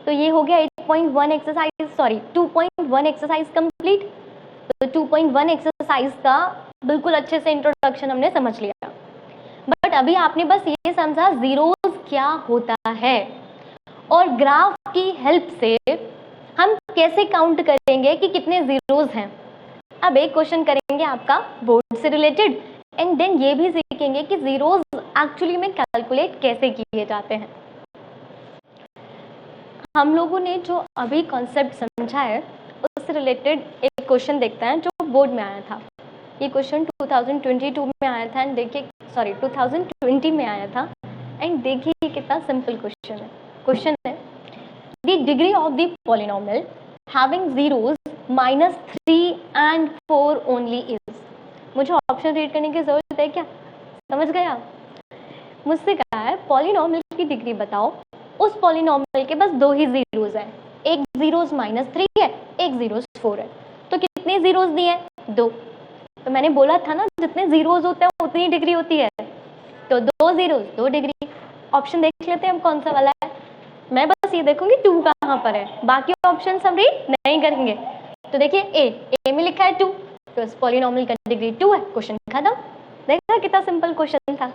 तो ये हो गया 2.1 एक्सरसाइज कंप्लीट। तो 2.1 एक्सरसाइज का बिल्कुल अच्छे से इंट्रोडक्शन हमने समझ लिया, बट अभी आपने बस ये समझा जीरोस क्या होता है और ग्राफ की हेल्प से हम कैसे काउंट करेंगे कि कितने जीरोस हैं। अब एक क्वेश्चन करेंगे आपका बोर्ड से रिलेटेड एंड देन ये भी सीखेंगे कि जीरोस एक्चुअली में कैलकुलेट कैसे किए जाते हैं। हम लोगों ने जो अभी कॉन्सेप्ट समझा है उससे रिलेटेड एक क्वेश्चन देखते हैं जो बोर्ड में आया था। ये क्वेश्चन 2022 में आया था एंड देखिए 2020 में आया था एंड देखिए ये कितना सिंपल क्वेश्चन है। क्वेश्चन है the degree of the polynomial having zeros -3 and 4 only is. मुझे ऑप्शन रीड करने की जरूरत है क्या? समझ गए आप? मुझसे कहा है पॉलिनोमियल की डिग्री बताओ, उस पॉलिनोमियल के बस 2 ही जीरोस हैं, एक जीरोस -3 है, एक जीरोस 4 है। तो कितने जीरोस दिए हैं? 2। तो मैंने बोला था ना जितने जीरोस होते हैं उतनी डिग्री होती है, तो 2 जीरोस 2 डिग्री। ऑप्शन देख लेते हैं हम कौन सा वाला है। मैं बस ये देखूंगी 2 कहाँ पर है, बाकी ऑप्शन हम रीड नहीं करेंगे। तो देखिए ए में लिखा है 2, तो इस पॉलिनोमियल का डिग्री 2 है। क्वेश्चन खत्म। देखा कितना सिंपल क्वेश्चन था।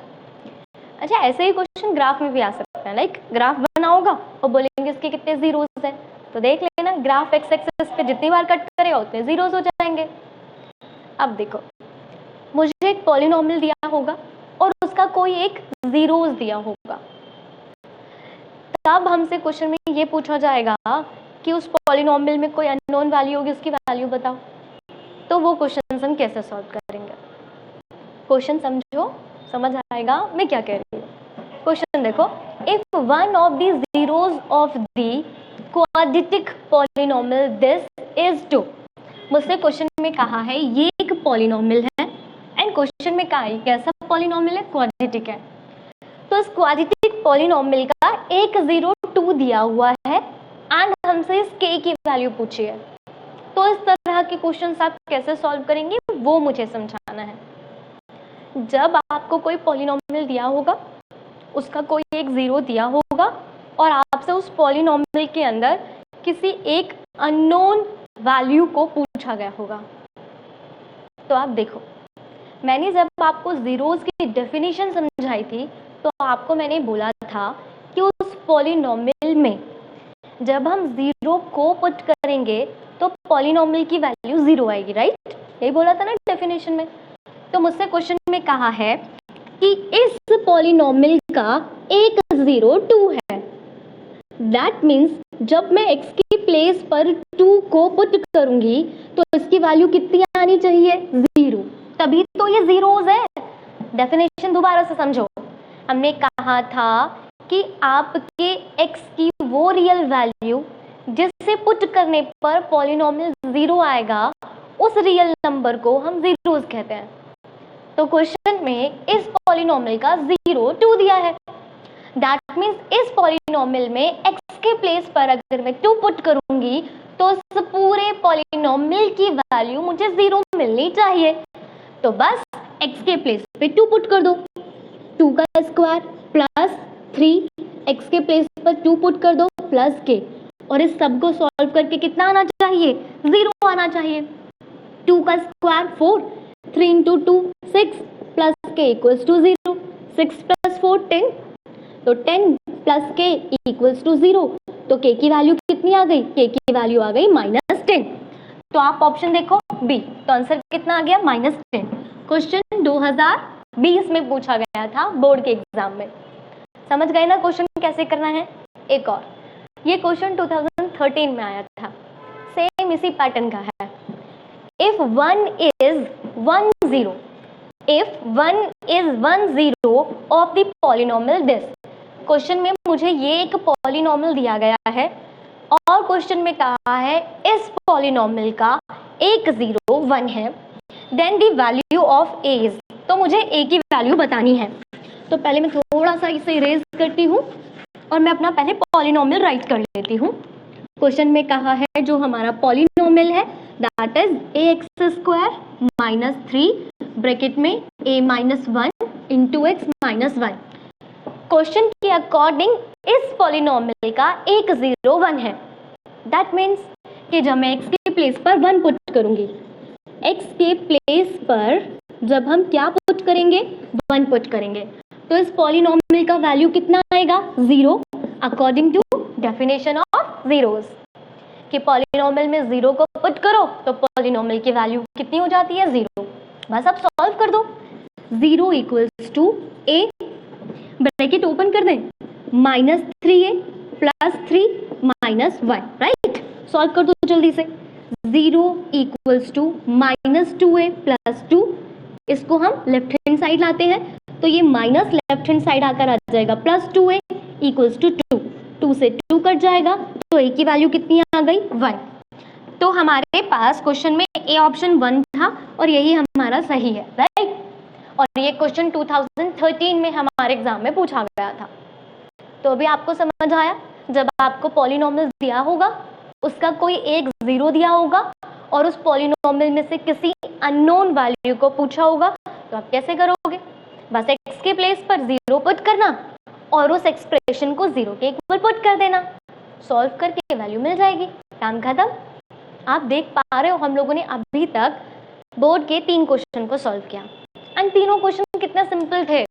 अच्छा, ऐसे ही क्वेश्चन ग्राफ में भी आ सकते हैं। लाइक ग्राफ बना होगा और बोलेंगे इसके कितने जीरोस हैं, तो देख लेना ग्राफ एक्स एक्सिस पे जितनी बार कट करेगा उतने जीरोस हो जाएंगे। अब देखो मुझे एक पॉलिनोमियल दिया होगा और उसका कोई एक जीरोस दिया होगा, तब हमसे क्वेश्चन में ये पूछा जाएगा कि उस पॉलिनोमियल में कोई अननोन वैल्यू होगी, उसकी वैल्यू बताओ। तो वो क्वेश्चन हम कैसे सॉल्व करेंगे? क्वेश्चन समझो, समझ आएगा मैं क्या कह रही हूँ। क्वेश्चन देखो, if one of the zeros of the quadratic polynomial this is 2। मुझसे क्वेश्चन में कहा है ये एक पॉलिनोमियल है एंड क्वेश्चन में कहा है कैसा पॉलिनोमियल है? क्वाड्रेटिक है। तो इस क्वाड्रेटिक पॉलिनोमियल का एक 0 2 दिया हुआ है एंड हमसे इस k की वैल्यू पूछी है। तो इस तरह के क्वेश्चंस आप कैसे सॉल्व करेंगे वो मुझे समझाना है। जब आपको कोई पॉलिनोमियल दिया होगा, उसका कोई एक 0 दिया होगा और आपसे उस पॉलिनोमियल के अंदर किसी एक अननोन वैल्यू को पूछा गया होगा, तो आप देखो मैंने जब आपको जीरोस की डेफिनेशन समझाई थी तो आपको मैंने बोला था कि उस पॉलिनोमियल में जब हम 0 को पुट करेंगे तो पॉलिनोमियल की वैल्यू 0 आएगी, राइट? यही बोला था ना डेफिनेशन में। तो मुझसे क्वेश्चन में कहा है कि इस पॉलिनोमियल का एक 0 2 है। दैट मीन्स जब मैं x की प्लेस पर 2 को पुट करूंगी तो इसकी वैल्यू कितनी आनी चाहिए? 0, तभी तो ये जीरोस है। डेफिनेशन दोबारा से समझो। हमने कहा था कि आपके x की वो रियल वैल्यू जिससे पुट करने पर पॉलिनोमियल 0 आएगा, उस रियल नंबर को हम जीरोस कहते हैं। तो क्वेश्चन में इस पॉलिनोमियल का 0 2 दिया है। दैट मीन्स इस पॉलिनोमियल में x के प्लेस पर अगर मैं 2 पुट करूंगी तो इस पूरे पॉलिनोमियल की वैल्यू मुझे 0 मिलनी चाहिए। तो बस x के प्लेस पे 2 पुट कर दो, 2 का स्क्वायर प्लस 3, x के प्लेस पर 2 पुट कर दो प्लस k, और इस सब को सॉल्व करके कितना आना चाहिए? 0 आना चाहिए। 2 का square 4, 3 into 2 6 plus k equals to 0, 6 प्लस 4 10, तो 10 प्लस k इक्वल्स टू 0। तो k की वैल्यू कितनी आ गई? k की वैल्यू आ गई -10। तो आप ऑप्शन देखो बी, तो आंसर कितना आ गया? -10। क्वेश्चन 2020 में पूछा गया था बोर्ड के एग्जाम में। समझ गए ना क्वेश्चन कैसे करना है? एक और, ये क्वेश्चन 2013 में आया था, सेम इसी पैटर्न का है। If 1 is 1 0, if 1 is 1 0 of the polynomial this, question में मुझे ये एक पॉलिनोमियल दिया गया है और क्वेश्चन में कहा है इस पॉलिनोमियल का एक 0 1 है, then the value of a is, तो मुझे a की वैल्यू बतानी है। तो पहले मैं थोड़ा सा इसे इरेज करती हूँ और मैं अपना पहले पॉलिनोमियल राइट कर लेती हूँ। क्वेश्चन में कहा है जो हमारा पॉलिनोमियल है that is ax² minus 3 bracket में a minus 1 into x minus 1। Question के अकॉर्डिंग इस पॉलिनोमियल का एक 0 1 है। दैट मीन्स कि जब मैं x के प्लेस पर 1 पुट करूंगी, x के प्लेस पर जब हम क्या पुट करेंगे? 1 पुट करेंगे, तो इस पॉलिनोमियल का वैल्यू कितना आएगा? 0, according to definition of zeros. कि पॉलिनोमियल में 0 को पुट करो तो पॉलिनोमियल की वैल्यू कितनी हो जाती है? 0। बस अब सॉल्व कर दो। 0 equals to a, bracket open कर दें, -3a plus 3 minus 1, right? Solve कर दो जल्दी से। 0 इक्वल्स टू -2a प्लस 2, इसको हम लेफ्ट हैंड साइड लाते हैं तो ये माइनस लेफ्ट हैंड साइड आकर आ जाएगा प्लस 2a इक्वल्स टू 2, 2 से 2 कट जाएगा तो a की वैल्यू कितनी आ गई? 1। तो हमारे पास क्वेश्चन में a ऑप्शन 1 था और यही हमारा सही है, राइट? और ये क्वेश्चन 2013 में हमारे एग्जाम में पूछा गया था। तो अभी आपको समझ आया, जब आपको पॉलिनोमियल दिया होगा, उसका कोई एक 0 दिया होगा और उस पॉलिनोमियल में से किसी अननोन वैल्यू को पूछा होगा, तो आप कैसे करोगे? बस x के प्लेस पर 0 पुट करना और उस एक्सप्रेशन को 0 के इक्वल पुट कर देना, सॉल्व करके वैल्यू मिल जाएगी, काम खत्म। आप देख पा रहे हो हम लोगों ने अभी तक बोर्ड के 3 क्वेश्चन को सॉल्व किया एंड तीनों क्वेश्चन कितने सिंपल थे।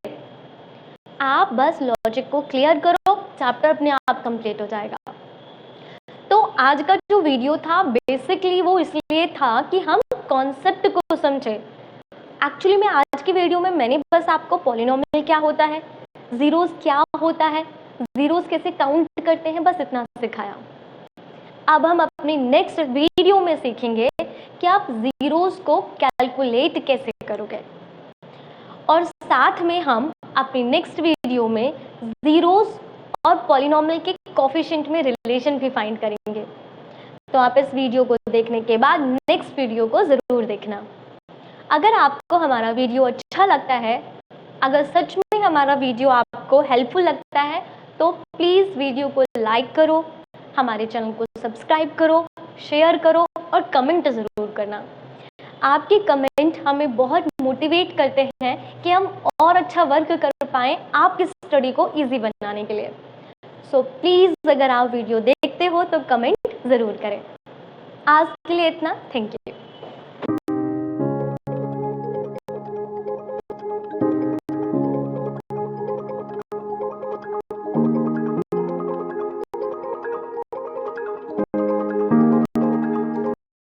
आप बस लॉजिक को क्लियर करो, चैप्टर अपने आप कंप्लीट हो जाएगा। तो आज का जो वीडियो था बेसिकली वो इसलिए था कि हम कॉन्सेप्ट को समझे। एक्चुअली में आज की वीडियो में मैंने बस आपको पॉलिनोमियल क्या होता है, जीरोस क्या होता है, जीरोस कैसे काउंट करते हैं, बस इतना सिखाया। अब हम अपनी नेक्स्ट वीडियो में सीखेंगे कि आप जीरोस को कैलकुलेट कैसे करोगे और साथ में हम अपनी नेक्स्ट वीडियो में जीरोस और पॉलिनोमियल के कोफिशिएंट में रिलेशन भी फाइंड करेंगे। तो आप इस वीडियो को देखने के बाद नेक्स्ट वीडियो को ज़रूर देखना। अगर आपको हमारा वीडियो अच्छा लगता है, अगर सच में हमारा वीडियो आपको हेल्पफुल लगता है, तो प्लीज़ वीडियो को लाइक करो, हमारे चैनल को सब्सक्राइब करो, शेयर करो और कमेंट ज़रूर करना। आपके कमेंट हमें बहुत मोटिवेट करते हैं कि हम और अच्छा वर्क कर पाएँ आपकी स्टडी को ईजी बनाने के लिए। सो प्लीज़ अगर आप वीडियो देखते हो तो कमेंट ज़रूर करें। आज के लिए इतना, थैंक यू।